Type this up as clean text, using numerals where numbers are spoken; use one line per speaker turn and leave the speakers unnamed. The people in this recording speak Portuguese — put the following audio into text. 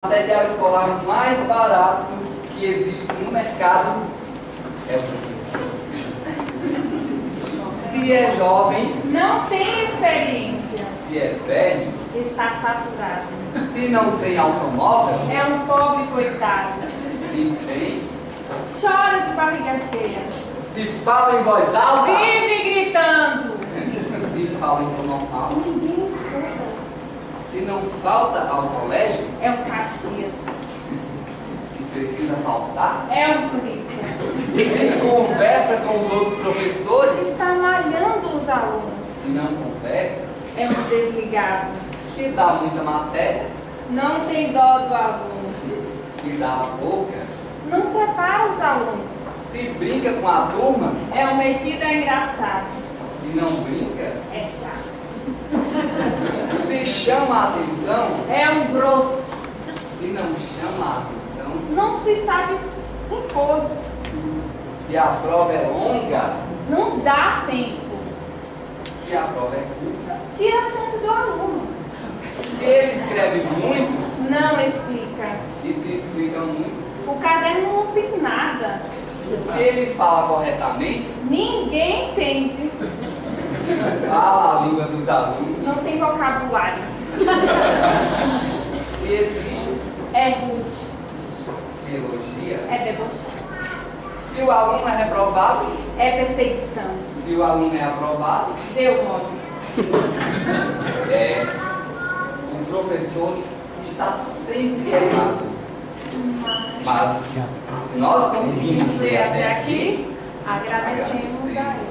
O material escolar mais barato que existe no mercado é o professor. Se é jovem,
não tem experiência,
se é velho,
está saturado,
se não tem automóvel,
é um pobre coitado,
se tem,
chora de barriga cheia,
se fala em voz alta,
vive gritando,
se fala em tom normal,
ninguém escuta,
se não falta ao colégio,
é um Caxias,
se precisa faltar,
é um turista,
se conversa com os outros professores,
está malhando os alunos,
se não conversa,
é um desligado,
se dá muita matéria,
não tem dó do aluno,
se dá pouca,
não prepara os alunos,
se brinca com a turma,
é um metido engraçado,
se não brinca,
é chato,
se chama a atenção,
é um grosso,
se não chama a atenção,
não se sabe impor,
se a prova é longa,
não dá tempo,
se a prova é curta,
tira a chance do aluno,
se ele escreve muito
não explica,
e se explica muito,
o caderno não tem nada,
se ele fala corretamente,
ninguém entende,
fala a língua dos alunos,
não tem vocabulário,
se exige,
é rude,
se elogia,
é debochado,
se o aluno é reprovado,
é perseguição,
se o aluno é aprovado,
deu mole,
o professor está sempre errado. Mas se nós conseguimos ler até aqui,
agradecemos a ele.